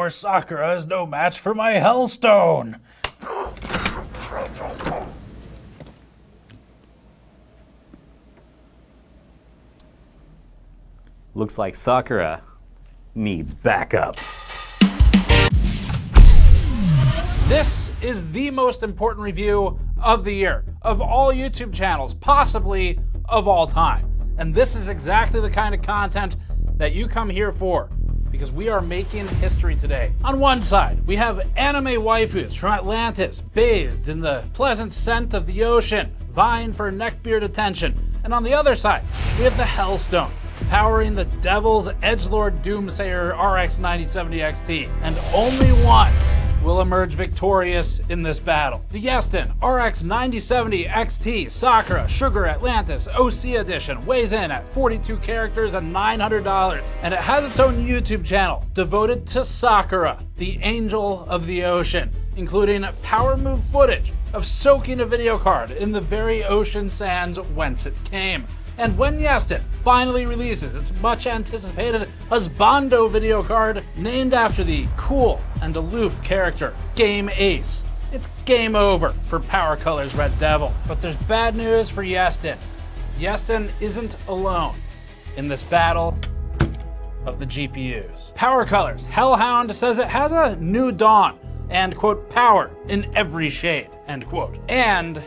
your Sakura is no match for my HELLSTONE. Looks like Sakura needs backup. This is the most important review of the year, of all YouTube channels, possibly of all time. And this is exactly the kind of content that you come here for, because we are making history today. On one side, we have anime waifus from Atlantis, bathed in the pleasant scent of the ocean, vying for neckbeard attention. And on the other side, we have the HELLSTONE, powering the Devil's Edgelord Doomsayer RX 9070 XT. And only one will emerge victorious in this battle. The Yeston RX 9070 XT Sakura Sugar Atlantis OC Edition weighs in at 42 characters and $900, and it has its own YouTube channel devoted to Sakura, the Angel of the Ocean, including power move footage of soaking a video card in the very ocean sands whence it came. And when Yeston finally releases its much anticipated Husbando video card named after the cool and aloof character Game Ace, it's game over for PowerColor's Red Devil. But there's bad news for Yeston. Yeston isn't alone in this battle of the GPUs. PowerColor's Hellhound says it has a new dawn and, quote, power in every shade, end quote. And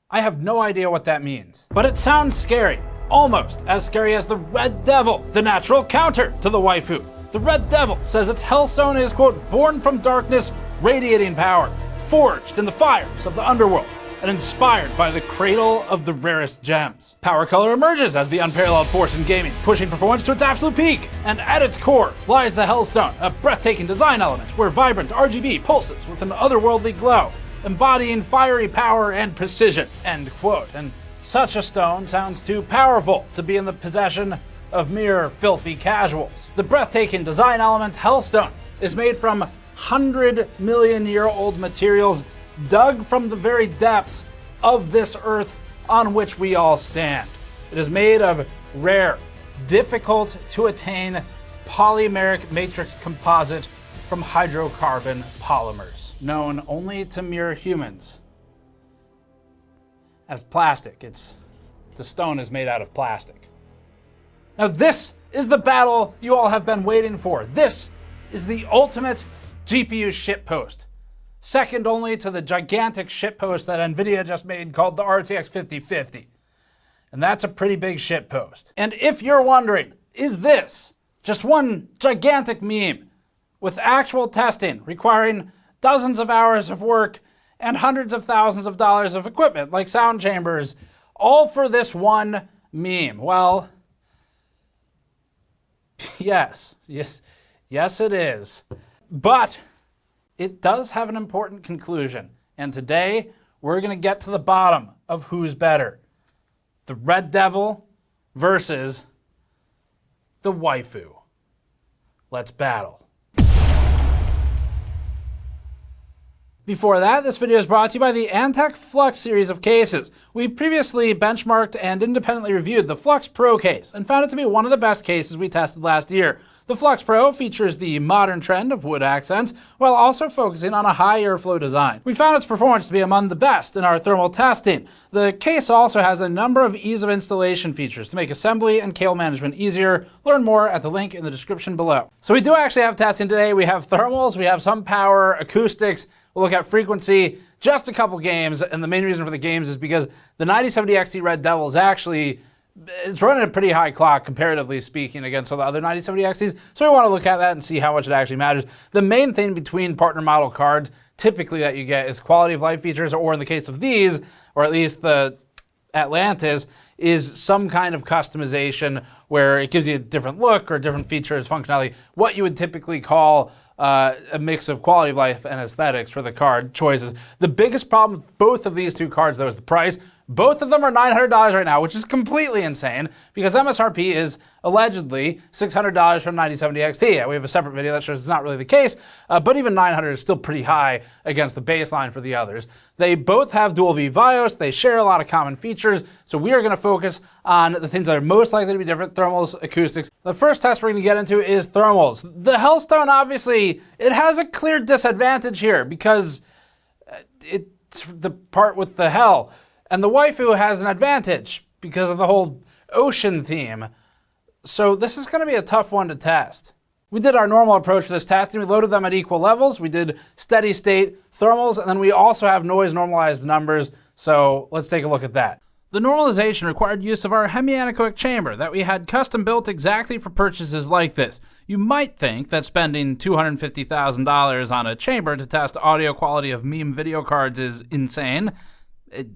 I have no idea what that means, but it sounds scary. Almost as scary as the Red Devil, the natural counter to the waifu. The Red Devil says its HELLSTONE is, quote, born from darkness, radiating power, forged in the fires of the underworld, and inspired by the cradle of the rarest gems. PowerColor emerges as the unparalleled force in gaming, pushing performance to its absolute peak. And at its core lies the HELLSTONE, a breathtaking design element where vibrant RGB pulses with an otherworldly glow, embodying fiery power and precision, end quote. And such a stone sounds too powerful to be in the possession of mere filthy casuals. The breathtaking design element HELLSTONE is made from 100-million-year-old materials dug from the very depths of this earth on which we all stand. It is made of rare, difficult to attain polymeric matrix composite from hydrocarbon polymers, known only to mere humans as plastic. The stone is made out of plastic. Now this is the battle you all have been waiting for. This is the ultimate GPU shitpost, second only to the gigantic shitpost that NVIDIA just made called the RTX 5050. And that's a pretty big shitpost. And if you're wondering, is this just one gigantic meme with actual testing requiring dozens of hours of work and hundreds of thousands of dollars of equipment like sound chambers, all for this one meme? Well, yes, it is. But it does have an important conclusion. And today, we're gonna get to the bottom of who's better. The Red Devil versus the waifu. Let's battle. Before that, this video is brought to you by the Antec Flux series of cases. We previously benchmarked and independently reviewed the Flux Pro case and found it to be one of the best cases we tested last year. The Flux Pro features the modern trend of wood accents while also focusing on a high airflow design. We found its performance to be among the best in our thermal testing. The case also has a number of ease of installation features to make assembly and cable management easier. Learn more at the link in the description below. So we do actually have testing today. We have thermals, we have some power, acoustics, we'll look at frequency, just a couple games, and the main reason for the games is because the 9070 XT Red Devil is actually, it's running a pretty high clock comparatively speaking against all the other 9070 XTs, so we want to look at that and see how much it actually matters. The main thing between partner model cards typically that you get is quality of life features, or in the case of these, or at least the Atlantis, is some kind of customization where it gives you a different look or different features, functionality, what you would typically call a mix of quality of life and aesthetics for the card choices. The biggest problem with both of these two cards, though, is the price. Both of them are $900 right now, which is completely insane because MSRP is allegedly $600 from 9070 XT. Yeah, we have a separate video that shows it's not really the case, but even $900 is still pretty high against the baseline for the others. They both have dual V BIOS. They share a lot of common features, so we are going to focus on the things that are most likely to be different: thermals, acoustics. The first test we're going to get into is thermals. The HELLSTONE, obviously, it has a clear disadvantage here because it's the part with the hell. And the waifu has an advantage because of the whole ocean theme. So this is going to be a tough one to test. We did our normal approach for this testing. We loaded them at equal levels. We did steady state thermals, and then we also have noise normalized numbers. So let's take a look at that. The normalization required use of our hemi-anechoic chamber that we had custom built exactly for purchases like this. You might think that spending $250,000 on a chamber to test audio quality of meme video cards is insane.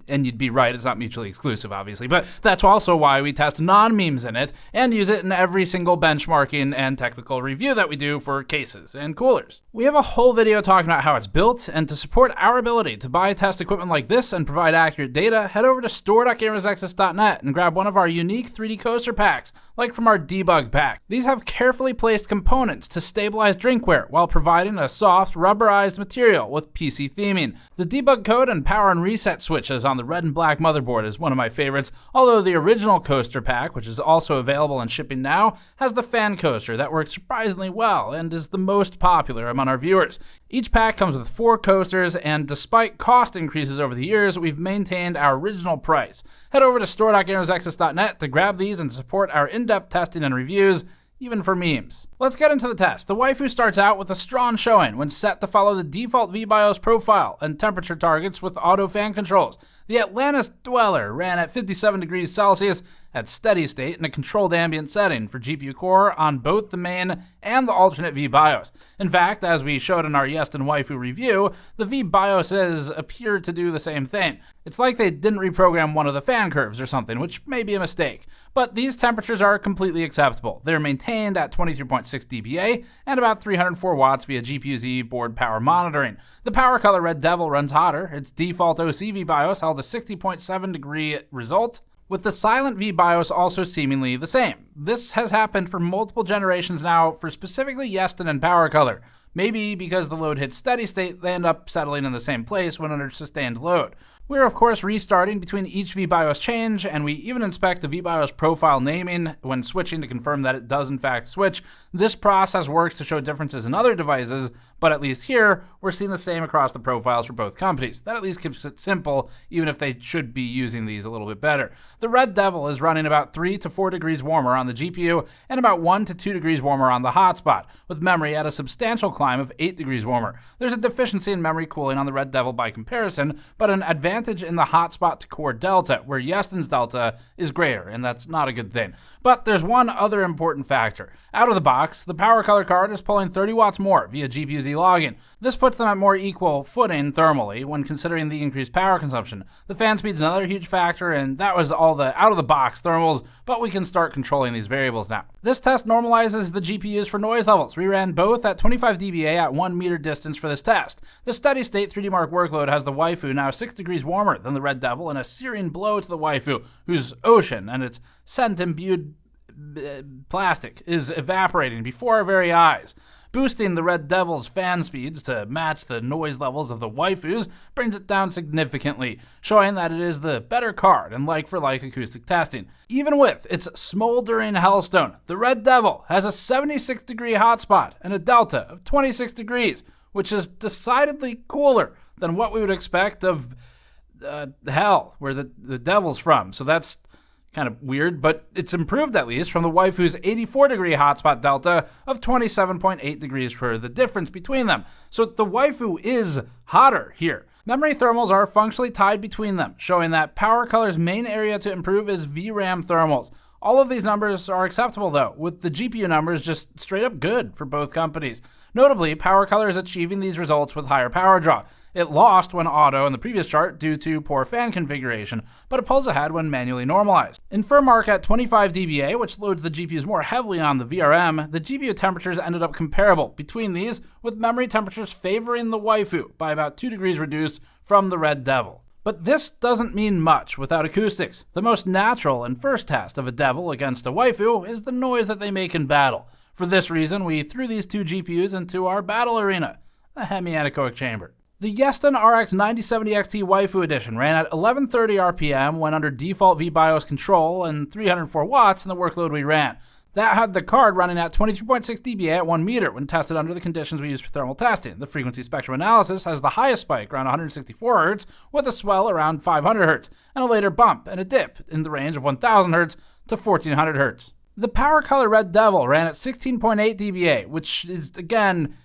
And you'd be right, it's not mutually exclusive, obviously, but that's also why we test non-memes in it and use it in every single benchmarking and technical review that we do for cases and coolers. We have a whole video talking about how it's built, and to support our ability to buy test equipment like this and provide accurate data, head over to store.gamersnexus.net and grab one of our unique 3D coaster packs, like from our debug pack. These have carefully placed components to stabilize drinkware while providing a soft, rubberized material with PC theming. The debug code and power and reset switches on the red and black motherboard is one of my favorites, although the original coaster pack, which is also available and shipping now, has the fan coaster that works surprisingly well and is the most popular among our viewers. Each pack comes with 4 coasters, and despite cost increases over the years, we've maintained our original price. Head over to store.gamersnexus.net to grab these and support our in-depth testing and reviews, even for memes. Let's get into the test. The waifu starts out with a strong showing when set to follow the default VBIOS profile and temperature targets with auto fan controls. The Atlantis Dweller ran at 57 degrees Celsius at steady state in a controlled ambient setting for GPU core on both the main and the alternate VBIOS. In fact, as we showed in our Yeston Waifu review, the VBIOSes appear to do the same thing. It's like they didn't reprogram one of the fan curves or something, which may be a mistake. But these temperatures are completely acceptable. They're maintained at 23.6 dBA and about 304 watts via GPU-Z board power monitoring. The PowerColor Red Devil runs hotter. Its default OC VBIOS held a 60.7 degree result, with the silent VBIOS also seemingly the same. This has happened for multiple generations now for specifically Yeston and PowerColor. Maybe because the load hits steady state, they end up settling in the same place when under sustained load. We're of course restarting between each VBIOS change, and we even inspect the VBIOS profile naming when switching to confirm that it does in fact switch. This process works to show differences in other devices, but at least here, we're seeing the same across the profiles for both companies. That at least keeps it simple, even if they should be using these a little bit better. The Red Devil is running about 3 to 4 degrees warmer on the GPU and about 1 to 2 degrees warmer on the hotspot, with memory at a substantial climb of 8 degrees warmer. There's a deficiency in memory cooling on the Red Devil by comparison, but an advantage in the hotspot to core delta, where Yeston's delta is greater, and that's not a good thing. But there's one other important factor. Out of the box, the PowerColor card is pulling 30 watts more via GPU-Z login. This puts them at more equal footing thermally when considering the increased power consumption. The fan speed's another huge factor, and that was all the out-of-the-box thermals, but we can start controlling these variables now. This test normalizes the GPUs for noise levels. We ran both at 25 dBA at 1 meter distance for this test. The steady-state 3DMark workload has the waifu now 6 degrees warmer than the Red Devil, and a searing blow to the waifu, whose ocean and its scent-imbued plastic is evaporating before our very eyes. Boosting the Red Devil's fan speeds to match the noise levels of the waifus brings it down significantly, showing that it is the better card in like-for-like acoustic testing. Even with its smoldering HELLSTONE, the Red Devil has a 76 degree hotspot and a delta of 26 degrees, which is decidedly cooler than what we would expect of hell, where the devil's from. So that's kind of weird, but it's improved at least from the waifu's 84 degree hotspot delta of 27.8 degrees for the difference between them. So the waifu is hotter here. Memory thermals are functionally tied between them, showing that PowerColor's main area to improve is VRAM thermals. All of these numbers are acceptable though, with the GPU numbers just straight up good for both companies. Notably, PowerColor is achieving these results with higher power draw. It lost when auto in the previous chart due to poor fan configuration, but it pulls ahead when manually normalized. In FurMark at 25 dBA, which loads the GPUs more heavily on the VRM, the GPU temperatures ended up comparable between these, with memory temperatures favoring the waifu by about 2 degrees reduced from the Red Devil. But this doesn't mean much without acoustics. The most natural and first test of a devil against a waifu is the noise that they make in battle. For this reason, we threw these two GPUs into our battle arena, the hemi-anechoic chamber. The Yeston RX 9070 XT Waifu Edition ran at 1130 RPM when under default VBIOS control and 304 watts in the workload we ran. That had the card running at 23.6 dBA at 1 meter when tested under the conditions we used for thermal testing. The frequency spectrum analysis has the highest spike around 164 Hz with a swell around 500 Hz and a later bump and a dip in the range of 1000 Hz to 1400 Hz. The PowerColor Red Devil ran at 16.8 dBA, which is, again,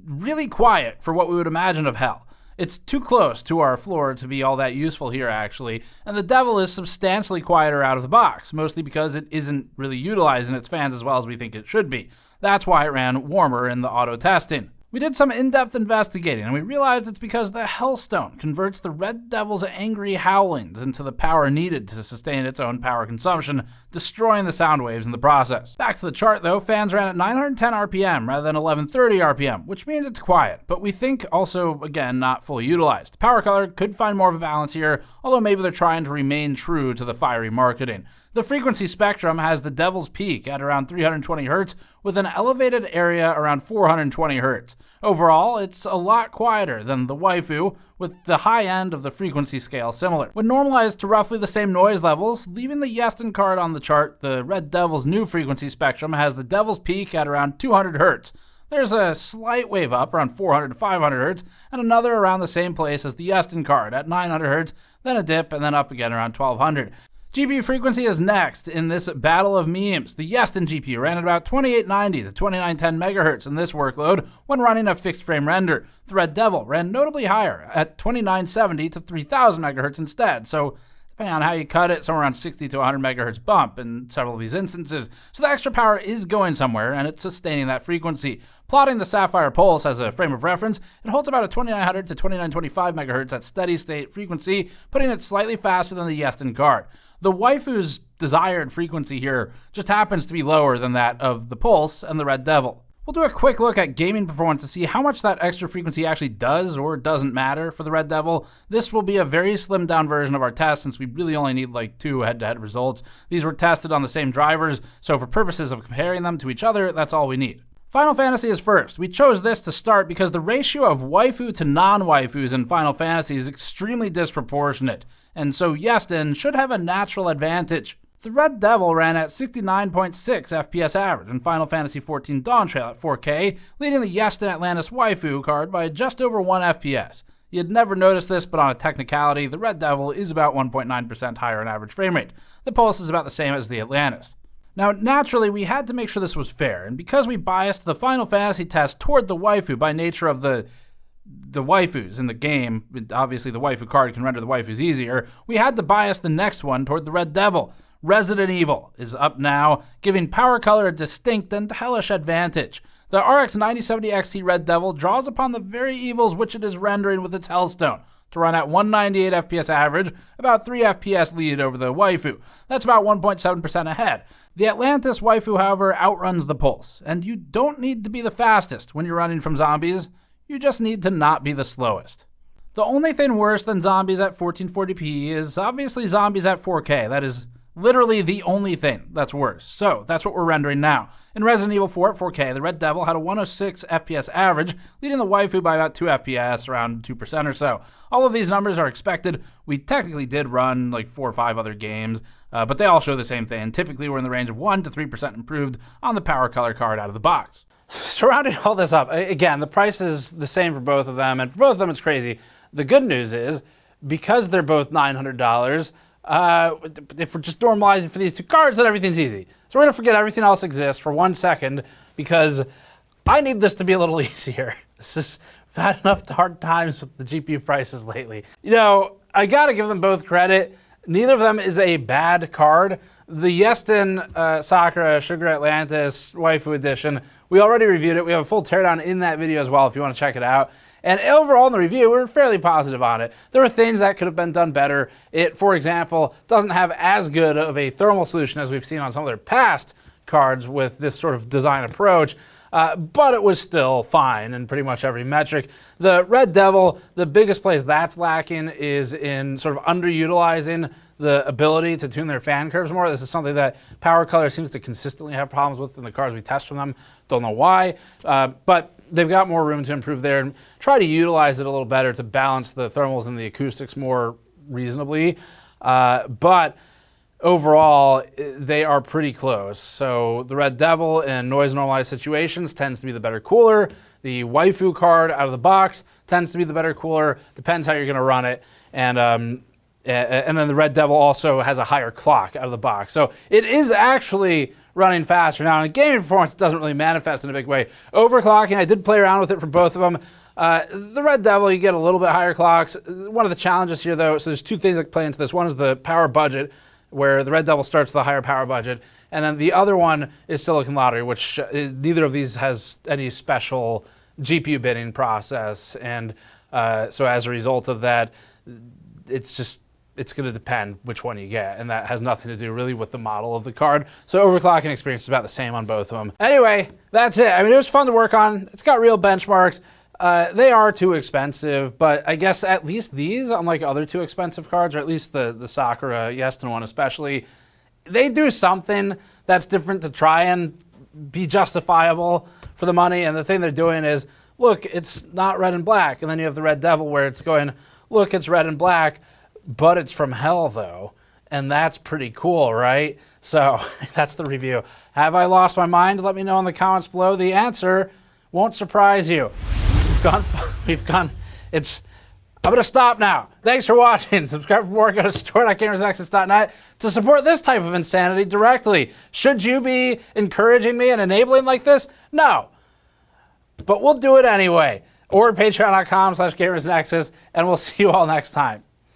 really quiet for what we would imagine of Hell. It's too close to our floor to be all that useful here, actually, and the Devil is substantially quieter out of the box, mostly because it isn't really utilizing its fans as well as we think it should be. That's why it ran warmer in the auto testing. We did some in-depth investigating, and we realized it's because the HELLSTONE converts the Red Devil's angry howlings into the power needed to sustain its own power consumption, destroying the sound waves in the process. Back to the chart, though, fans ran at 910 RPM rather than 1130 RPM, which means it's quiet, but we think also, again, not fully utilized. PowerColor could find more of a balance here, although maybe they're trying to remain true to the fiery marketing. The frequency spectrum has the Devil's peak at around 320 Hz with an elevated area around 420 Hz. Overall, it's a lot quieter than the Waifu, with the high end of the frequency scale similar. When normalized to roughly the same noise levels, leaving the Yeston card on the chart, the Red Devil's new frequency spectrum has the Devil's peak at around 200 Hz. There's a slight wave up around 400 to 500 Hz, and another around the same place as the Yeston card at 900 Hz, then a dip, and then up again around 1200. GPU frequency is next in this battle of memes. The Yeston GPU ran at about 2890 to 2910 MHz in this workload when running a fixed frame render. The Red Devil ran notably higher at 2970 to 3000 MHz instead, so depending on how you cut it, somewhere around 60 to 100 MHz bump in several of these instances. So the extra power is going somewhere, and it's sustaining that frequency. Plotting the Sapphire Pulse as a frame of reference, it holds about a 2900 to 2925 MHz at steady state frequency, putting it slightly faster than the Yeston card. The Waifu's desired frequency here just happens to be lower than that of the Pulse and the Red Devil. We'll do a quick look at gaming performance to see how much that extra frequency actually does or doesn't matter for the Red Devil. This will be a very slimmed down version of our test since we really only need like 2 head-to-head results. These were tested on the same drivers, so for purposes of comparing them to each other, that's all we need. Final Fantasy is first. We chose this to start because the ratio of waifu to non-waifus in Final Fantasy is extremely disproportionate, and so Yeston should have a natural advantage. The Red Devil ran at 69.6 FPS average in Final Fantasy XIV Dawntrail at 4K, leading the Yeston Atlantis waifu card by just over 1 FPS. You'd never notice this, but on a technicality, the Red Devil is about 1.9% higher in average frame rate. The Pulse is about the same as the Atlantis. Now, naturally, we had to make sure this was fair, and because we biased the Final Fantasy test toward the waifu by nature of the waifus in the game, obviously the waifu card can render the waifus easier, we had to bias the next one toward the Red Devil. Resident Evil is up now, giving PowerColor a distinct and hellish advantage. The RX 9070 XT Red Devil draws upon the very evils which it is rendering with its HELLSTONE to run at 198 FPS average, about 3 FPS lead over the waifu. That's about 1.7% ahead. The Atlantis waifu, however, outruns the Pulse, and you don't need to be the fastest when you're running from zombies, you just need to not be the slowest. The only thing worse than zombies at 1440p is obviously zombies at 4K. That is literally the only thing that's worse. So that's what we're rendering now. In Resident Evil 4 at 4K, the Red Devil had a 106 FPS average, leading the waifu by about 2 FPS, around 2% or so. All of these numbers are expected. We technically did run like 4 or 5 other games, but they all show the same thing. Typically, we're in the range of 1 to 3% improved on the PowerColor card out of the box. Surrounding all this up, again, the price is the same for both of them, and for both of them it's crazy. The good news is, because they're both $900, if we're just normalizing for these 2 cards, then everything's easy. So we're gonna forget everything else exists for 1 second because I need this to be a little easier. I've had enough hard times with the GPU prices lately. You know, I gotta give them both credit. Neither of them is a bad card. The Yeston Sakura Sugar Atlantis Waifu Edition, we already reviewed it. We have a full teardown in that video as well if you want to check it out. And overall in the review, we're fairly positive on it. There were things that could have been done better. It, for example, doesn't have as good of a thermal solution as we've seen on some of their past cards with this sort of design approach. but it was still fine in pretty much every metric. The Red Devil, the biggest place that's lacking is in sort of underutilizing the ability to tune their fan curves more. This is something that PowerColor seems to consistently have problems with in the cars we test from them. Don't know why, but they've got more room to improve there and try to utilize it a little better to balance the thermals and the acoustics more reasonably. But overall, they are pretty close. So the Red Devil in noise normalized situations tends to be the better cooler. The Waifu card out of the box tends to be the better cooler. Depends how you're going to run it. And then the Red Devil also has a higher clock out of the box. So it is actually running faster. Now, in gaming performance, it doesn't really manifest in a big way. Overclocking, I did play around with it for both of them. The Red Devil, you get a little bit higher clocks. One of the challenges here, though, so there's two things that play into this. One is the power budget, where the Red Devil starts with a higher power budget. And then the other one is Silicon Lottery, which neither of these has any special GPU bidding process. And so as a result of that, it's going to depend which one you get, and that has nothing to do really with the model of the card. So overclocking experience is about the same on both of them. Anyway, that's it. I mean, it was fun to work on. It's got real benchmarks. They are too expensive, but I guess at least these, unlike other too expensive cards, or at least the Sakura Yeston one especially, they do something that's different to try and be justifiable for the money. And the thing they're doing is, look, it's not red and black. And then you have the Red Devil where it's going, look, it's red and black, but it's from hell, though, and that's pretty cool, right? So that's the review. Have I lost my mind? Let me know in the comments below. The answer won't surprise you. I'm going to stop now. Thanks for watching. Subscribe for more. Go to store.gamersnexus.net to support this type of insanity directly. Should you be encouraging me and enabling like this? No. But we'll do it anyway. Or patreon.com/gamersnexus, and we'll see you all next time.